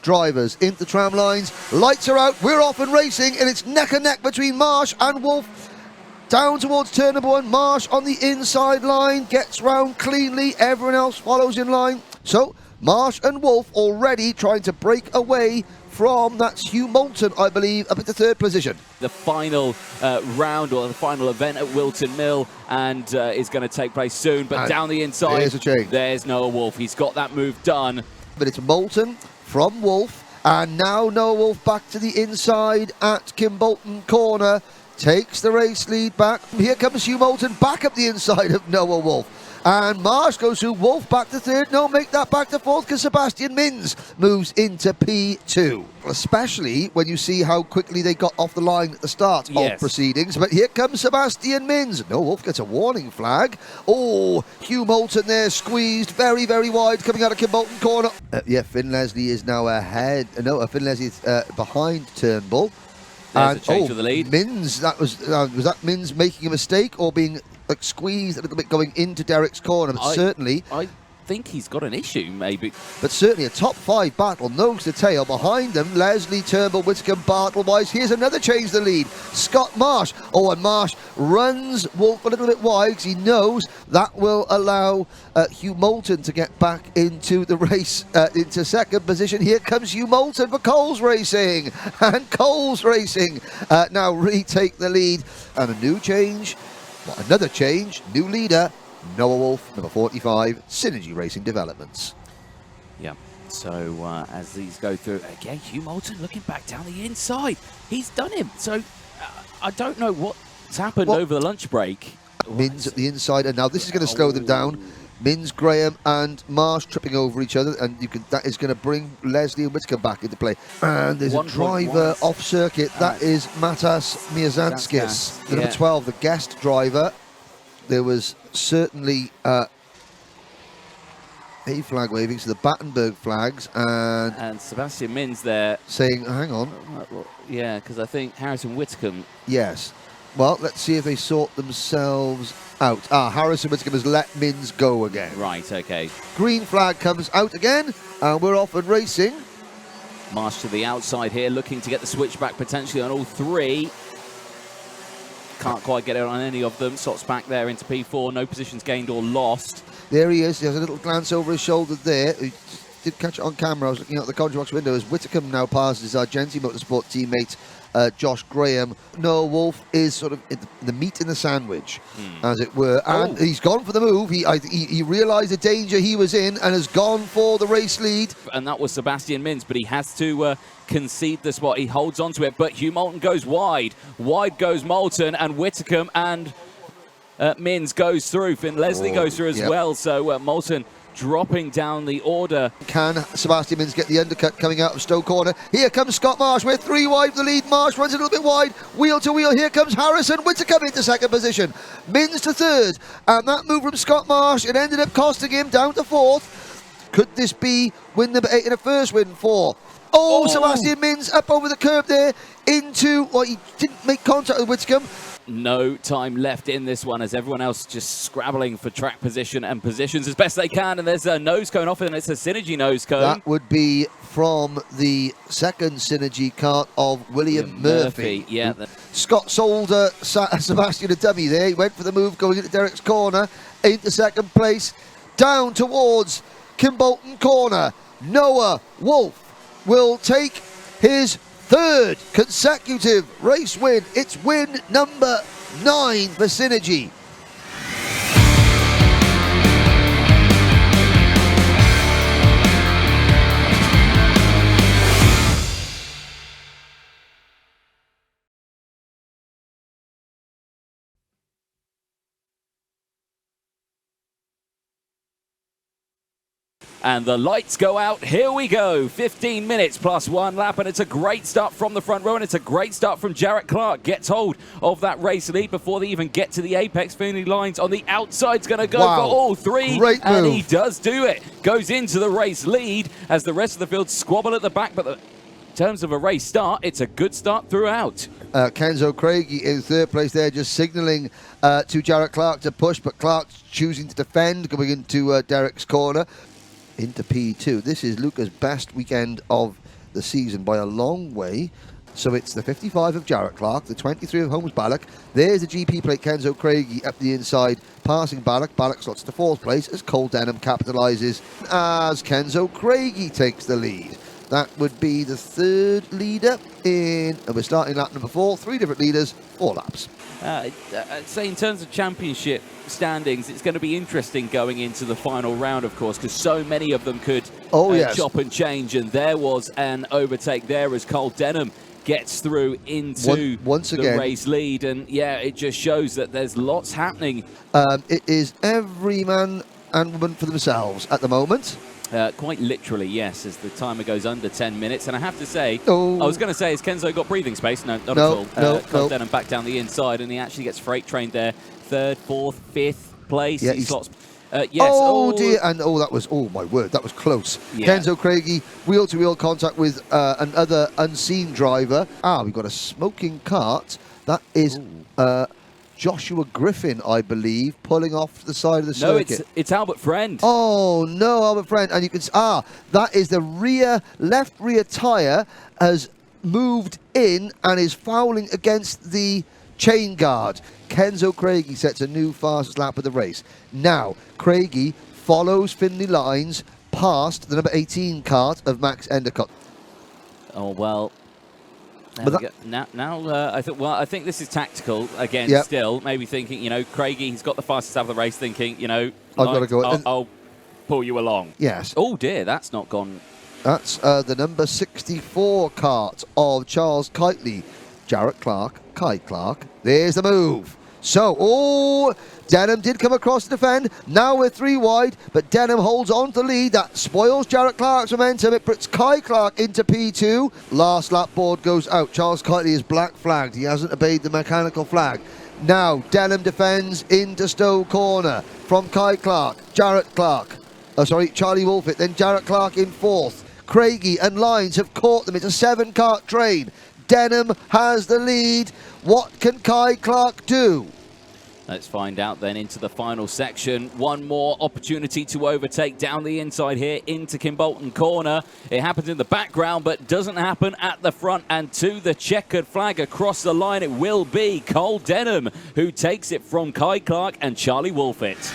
drivers into tram lines. Lights are out, we're off and racing, and it's neck and neck between Marsh and Wolf. Down towards turn number 1, Marsh on the inside line, gets round cleanly, everyone else follows in line. So Marsh and Wolf already trying to break away from, that's Hugh Moulton, I believe, up at the 3rd position. The final round, or the final event at Wilton Mill, and is going to take place soon. But down the inside, there's a change. There's Noah Wolf. He's got that move done. But it's Moulton from Wolf, and now Noah Wolf back to the inside at Kimbolton corner. Takes the race lead back. Here comes Hugh Moulton back up the inside of Noah Wolf. And Marsh goes through, Wolf back to 3rd. No, make that back to 4th because Sebastian Mins moves into P2. Especially when you see how quickly they got off the line at the start of proceedings. But here comes Sebastian Mins. No, Wolf gets a warning flag. Oh, Hugh Moulton there squeezed very, very wide coming out of Kimbolton corner. Finn Leslie is now ahead. No, Finn Leslie is behind Turnbull. There's a change of the lead. Mins, was that Mins making a mistake or being squeezed a little bit going into Derek's corner? But certainly, I think he's got an issue, maybe. But certainly a top 5 battle, nose to tail. Behind them, Leslie, Turnbull, Whitcomb, Bartle-Wise. Here's another change the lead. Scott Marsh. Oh, and Marsh runs Wolf a little bit wide because he knows that will allow Hugh Moulton to get back into the race, into 2nd position. Here comes Hugh Moulton for Coles Racing. And Coles Racing now retake the lead. And a new change, another change, new leader, Noah Wolf, number 45, Synergy Racing Developments. Yeah, so as these go through, again, Hugh Moulton looking back down the inside. He's done him. So I don't know what's happened over the lunch break. Mins at the inside, and now this is going to slow them down. Mins, Graham and Marsh tripping over each other, and that is going to bring Leslie and Whitcomb back into play. And there's a driver off circuit. That is Matas Miazanskis, the number 12, the guest driver. There was certainly a flag waving, so the Battenberg flags, and Sebastian Mins there saying, hang on. Yeah, because I think Harrison Whitcomb. Yes. Well, let's see if they sort themselves out. Harrison Whitcomb has let Mins go again. Right, okay. Green flag comes out again, and we're off and racing. Marsh to the outside here, looking to get the switchback potentially on all 3. Can't quite get it on any of them. Sots back there into P4. No positions gained or lost. There he is. He has a little glance over his shoulder there. He did catch it on camera. I was looking out the commentary box window as Whitcomb now passes our Argenti Motorsport teammate Josh Graham. Noah Wolf is sort of in the meat in the sandwich, as it were. And he's gone for the move. He realised the danger he was in and has gone for the race lead. And that was Sebastian Mins, but he has to concede the spot. He holds on to it, but Hugh Moulton goes wide. Wide goes Moulton, and Whitcomb and Mins goes through. Finn Leslie goes through as well, so Moulton dropping down the order. Can Sebastian Mins get the undercut coming out of Stowe corner? Here comes Scott Marsh. We're 3 wide for the lead. Marsh runs a little bit wide. Wheel to wheel. Here comes Harrison Whitcomb into 2nd position. Mins to 3rd. And that move from Scott Marsh, it ended up costing him down to 4th. Could this be win number 8 in a first win for? Sebastian Mins up over the curb there into, he didn't make contact with Whitcomb. No time left in this one as everyone else just scrabbling for track position and positions as best they can. And there's a nose cone off, and it's a Synergy nose cone. That would be from the 2nd Synergy kart of William Murphy. Yeah. Scott sold Sebastian a dummy there. He went for the move going into Derek's corner, into 2nd place, down towards Kimbolton corner. Noah Wolf will take his 3rd consecutive race win. It's win number 9 for Synergy. And the lights go out. Here we go. 15 minutes plus 1 lap, and it's a great start from the front row, and it's a great start from Jarrett Clark. Gets hold of that race lead before they even get to the apex. Finley Lines on the outside's going to go for all 3. Great move. And he does do it. Goes into the race lead as the rest of the field squabble at the back, but in terms of a race start, it's a good start throughout. Kenzo Craigie in 3rd place there, just signalling to Jarrett Clark to push, but Clark's choosing to defend, going into Derek's corner. Into P2. This is Luca's best weekend of the season by a long way. So it's the 55 of Jarrett Clark, the 23 of Holmes Ballock. There's the GP plate, Kenzo Craigie up the inside, passing Ballock. Ballock slots to 4th place as Cole Denham capitalises as Kenzo Craigie takes the lead. That would be the 3rd leader and we're starting lap number 4. 3 different leaders, 4 laps. I'd say in terms of championship standings, it's going to be interesting going into the final round, of course, because so many of them could chop and change. And there was an overtake there as Cole Denham gets through into once again, the race lead. And yeah, it just shows that there's lots happening. It is every man and woman for themselves at the moment. Quite literally, yes, as the timer goes under 10 minutes. And I have to say, I was going to say, has Kenzo got breathing space? No, not at all. Cole Denham back down the inside, and he actually gets freight trained there. 3rd, 4th, 5th place. Yeah, he slots. Yes. Dear, and that was, my word, that was close. Yeah. Kenzo Craigie, wheel-to-wheel contact with another unseen driver. We've got a smoking cart. That is Joshua Griffin, I believe, pulling off to the side of the circuit. No, it's Albert Friend. Oh, no, Albert Friend. And you can that is the left rear tyre has moved in and is fouling against the chain guard. Kenzo Craigie sets a new fastest lap of the race. Now, Craigie follows Finley Lines past the number 18 cart of Max Endicott. Oh, well. Now, I think this is tactical again. Yep. Still, maybe thinking, Craigie, he's got the fastest out of the race. Thinking, I've got to go. I'll pull you along. Yes. Oh dear, that's not gone. That's the number 64 cart of Charles Kitely, Jarrett Clark, Kai Clark. There's the move. So, Denham did come across to defend. Now we're 3 wide, but Denham holds on to lead. That spoils Jarrett Clark's momentum. It puts Kai Clark into P2. Last lap board goes out. Charles Kitely is black flagged. He hasn't obeyed the mechanical flag. Now Denham defends into Stowe Corner from Kai Clark. Jarrett Clark. Charlie Wolfett. Then Jarrett Clark in 4th. Craigie and Lines have caught them. It's a 7-cart train. Denham has the lead. What can Kai Clark do? Let's find out then into the final section. One more opportunity to overtake down the inside here into Kimbolton Corner. It happens in the background, but doesn't happen at the front. And to the checkered flag across the line, it will be Cole Denham who takes it from Kai Clark and Charlie Wolfett.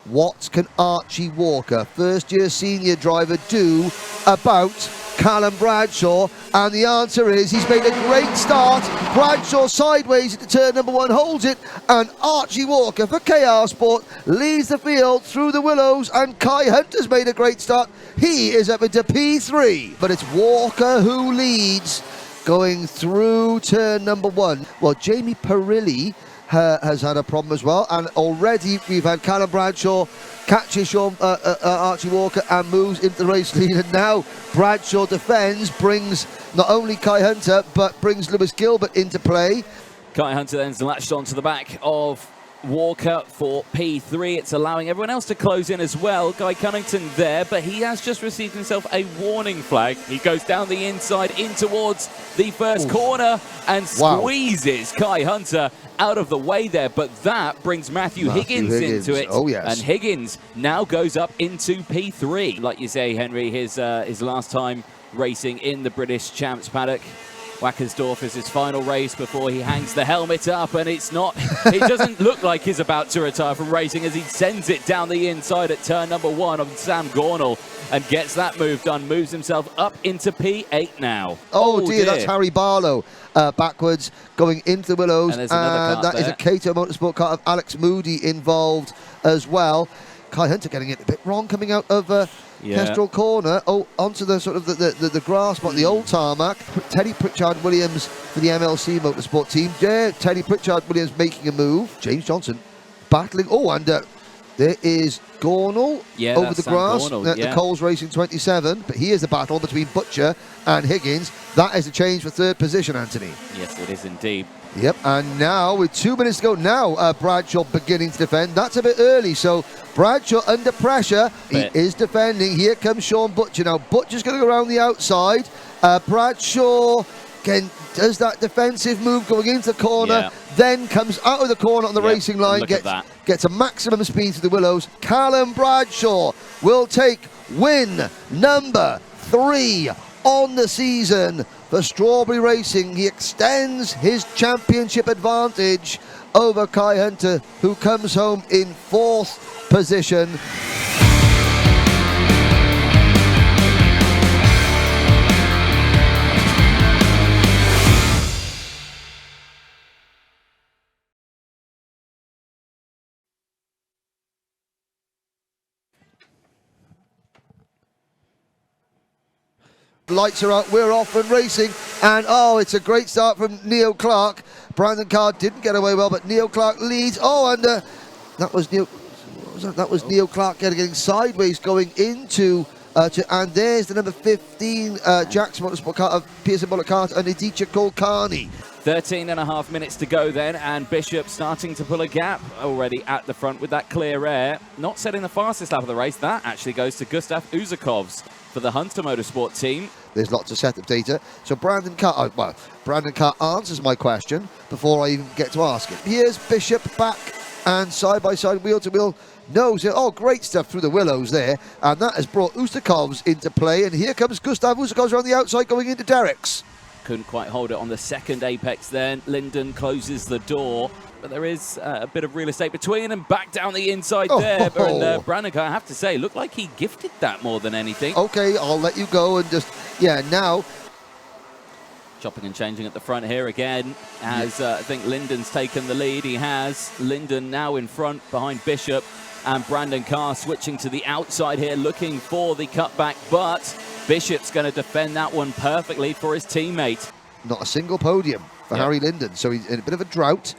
What can Archie Walker, first-year senior driver, do about Callum Bradshaw? And the answer is he's made a great start. Bradshaw sideways into turn number 1, holds it, and Archie Walker for KR Sport leads the field through the willows, and Kai Hunter's made a great start. He is up into P3, but it's Walker who leads going through turn number 1. Well, Jamie Perilli has had a problem as well, and already we've had Callum Bradshaw catches Archie Walker and moves into the race lead, and now Bradshaw defends, brings not only Kai Hunter but brings Lewis Gilbert into play. Kai Hunter then's latched onto the back of Walker for P3. It's allowing everyone else to close in as well. Guy Cunnington there, but he has just received himself a warning flag. He goes down the inside in towards the first corner and squeezes Kai Hunter out of the way there, but that brings Matthew Higgins into it. Oh, yes. And Higgins now goes up into P3. Like you say, Henry, his last time racing in the British Champs paddock. Wackersdorf is his final race before he hangs the helmet up, and it doesn't look like he's about to retire from racing as he sends it down the inside at turn number 1 of Sam Gornall and gets that move done, moves himself up into P8 now. Oh dear, that's Harry Barlow backwards going into the willows, and that is a Cato Motorsport car of Alex Moody involved as well. Kai Hunter getting it a bit wrong coming out of Kestrel Corner, onto the sort of the grass spot, the old tarmac. Teddy Pritchard-Williams for the MLC Motorsport team. There, Teddy Pritchard-Williams making a move. James Johnson battling, and There is Gornall over that's the Sam grass Gornall, at the Coles Racing 27. But here's the battle between Butcher and Higgins. That is a change for third position, Anthony. Yes, it is indeed. Yep, and now with 2 minutes to go, now Bradshaw beginning to defend. That's a bit early, so Bradshaw under pressure. He is defending. Here comes Sean Butcher. Now Butcher's going to go around the outside. Bradshaw again does that defensive move going into the corner, then comes out of the corner on the racing line, gets a maximum speed to the Willows. Callum Bradshaw will take win number 3 on the season for Strawberry Racing. He extends his championship advantage over Kai Hunter, who comes home in 4th position. Lights are out, we're off and racing, and it's a great start from Neil Clark. Brandon Carr didn't get away well, but Neil Clark leads. That was Neil Clark getting sideways going into and there's the number 15 Jackson Motorsport car of Pearson Bullock Kart and Aditya Kulkarni. 13.5 minutes to go then, and Bishop starting to pull a gap already at the front with that clear air. Not setting the fastest lap of the race. That actually goes to Gustav Uzakovs for the Hunter Motorsport team. There's lots of setup data. So Brandon Carr answers my question before I even get to ask it. Here's Bishop back and side by side, wheel to wheel. Great stuff through the Willows there, and that has brought Uzakovs into play. And here comes Gustav Uzakovs around the outside going into Derek's. Couldn't quite hold it on the second apex then. Linden closes the door, but there is a bit of real estate between, and back down the inside there. And Brandon Carr, I have to say, looked like he gifted that more than anything. Okay, I'll let you go and just, now. Chopping and changing at the front here again, as I think Linden's taken the lead. He has. Linden now in front behind Bishop, and Brandon Carr switching to the outside here, looking for the cutback, but Bishop's going to defend that one perfectly for his teammate. Not a single podium for Harry Linden, so he's in a bit of a drought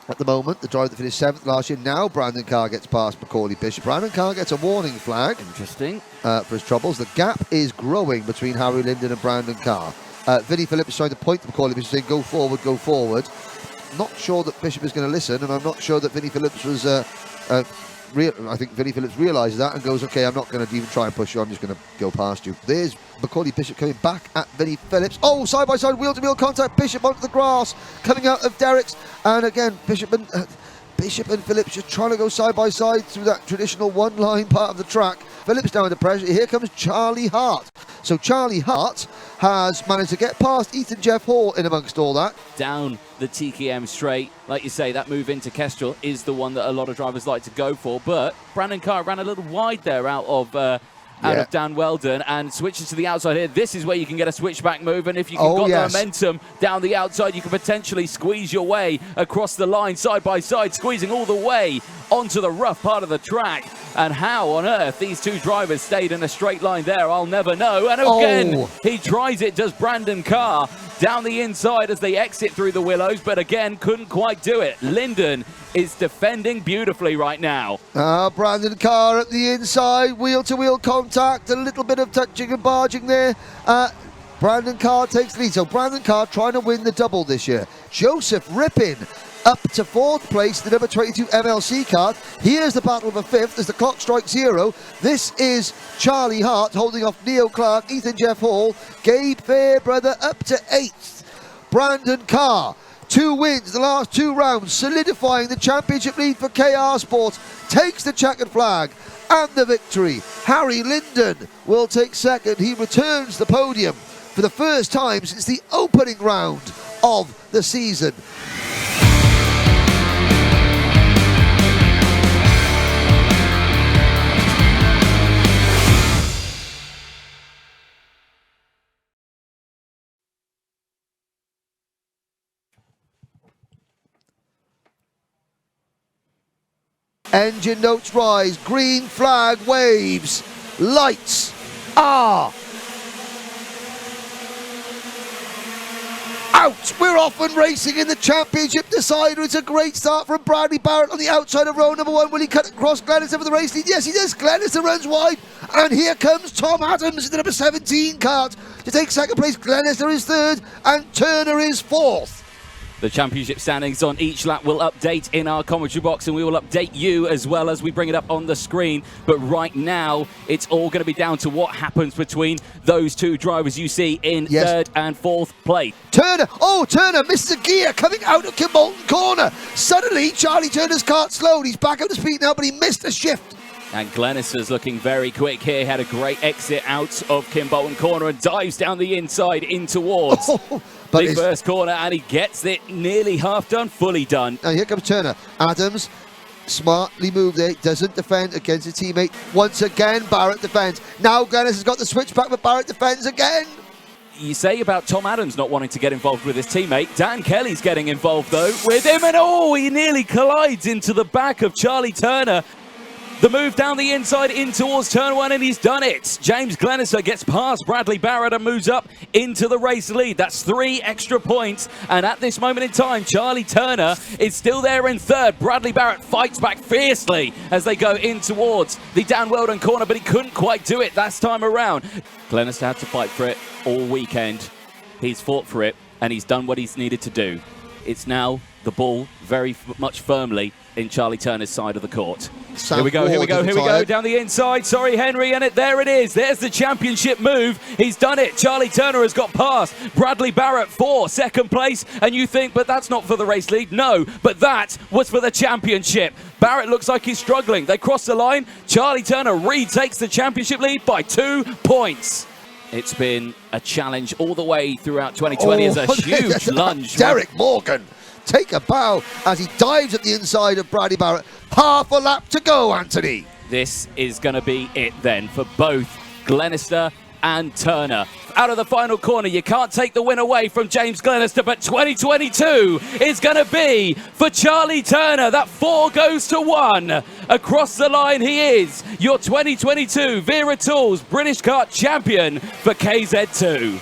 at the moment. The driver that finished 7th last year. Now Brandon Carr gets past Macaulay Bishop. Brandon Carr gets a warning flag. Interesting. For his troubles. The gap is growing between Harry Linden and Brandon Carr. Vinnie Phillips is trying to point to Macaulay Bishop, saying, go forward, go forward. Not sure that Bishop is going to listen, and I'm not sure that Vinnie Phillips was... I think Vinnie Phillips realises that and goes, okay, I'm not going to even try and push you, I'm just going to go past you. There's Macaulay Bishop coming back at Vinnie Phillips. Side by side, wheel to wheel contact. Bishop onto the grass, coming out of Derek's. And again, Bishop and Phillips just trying to go side by side through that traditional one-line part of the track. Phillips down under pressure. Here comes Charlie Hart. So Charlie Hart has managed to get past Ethan Jeff Hall in amongst all that. Down the TKM straight. Like you say, that move into Kestrel is the one that a lot of drivers like to go for, but Brandon Carr ran a little wide there out of Dan Weldon and switches to the outside here. This is where you can get a switchback move, and if you can got the momentum down the outside, you can potentially squeeze your way across the line side by side, squeezing all the way onto the rough part of the track. And how on earth these two drivers stayed in a straight line there, I'll never know. And again, he tries it, does Brandon Carr, down the inside as they exit through the Willows, but again, couldn't quite do it. Linden is defending beautifully right now. Brandon Carr at the inside, wheel-to-wheel contact, a little bit of touching and barging there. Brandon Carr takes the lead. So Brandon Carr trying to win the double this year. Joseph Rippin up to 4th place, the number 22 MLC card. Here's the battle for 5th as the clock strikes 0. This is Charlie Hart holding off Neil Clark, Ethan Jeff Hall, Gabe Fairbrother up to 8th. Brandon Carr, 2 wins the last 2 rounds, solidifying the championship lead for KR Sports, takes the checkered flag and the victory. Harry Linden will take 2nd. He returns the podium for the first time since the opening round of the season. Engine notes rise, green flag waves, lights are out. We're off and racing in the championship decider. It's a great start from Bradley Barrett on the outside of row number 1. Will he cut across Glenister for the race lead? Yes, he does. Glenister runs wide. And here comes Tom Adams in the number 17 kart to take second place. Glenister is third and Turner is fourth. The championship standings on each lap will update in our commentary box, and we will update you as well as we bring it up on the screen. But right now, it's all going to be down to what happens between those two drivers you see in third and fourth place. Turner misses a gear coming out of Kimbolton corner. Suddenly, Charlie Turner's kart slowed. He's back up to speed now, but he missed a shift. And Glenister's looking very quick here. Had a great exit out of Kimbolton corner and dives down the inside in towards the first corner, and he gets it nearly half done, fully done. Now here comes Turner. Adams smartly moved there, doesn't defend against his teammate. Once again, Barrett defends. Now Glenister's got the switch back, but Barrett defends again. You say about Tom Adams not wanting to get involved with his teammate. Dan Kelly's getting involved, though, with him, and he nearly collides into the back of Charlie Turner. The move down the inside in towards turn 1, and he's done it. James Glenister gets past Bradley Barrett and moves up into the race lead. That's 3 extra points. And at this moment in time, Charlie Turner is still there in third. Bradley Barrett fights back fiercely as they go in towards the Dan Weldon corner, but he couldn't quite do it this time around. Glenister had to fight for it all weekend. He's fought for it, and he's done what he's needed to do. It's now the ball very much firmly in Charlie Turner's side of the court. Here we go, down the inside. Sorry, Henry, and there it is. There's the championship move. He's done it. Charlie Turner has got past Bradley Barrett for second place, and you think, but that's not for the race lead. No, but that was for the championship. Barrett looks like he's struggling. They cross the line. Charlie Turner retakes the championship lead by 2 points. It's been a challenge all the way throughout 2020 as a huge lunge. Derek Morgan, take a bow as he dives at the inside of Bradley Barrett. Half a lap to go, Anthony. This is going to be it then for both Glenister and Turner. Out of the final corner, you can't take the win away from James Glenister, but 2022 is going to be for Charlie Turner. That 4 goes to 1. Across the line, he is your 2022 Vera Tools British Kart champion for KZ2.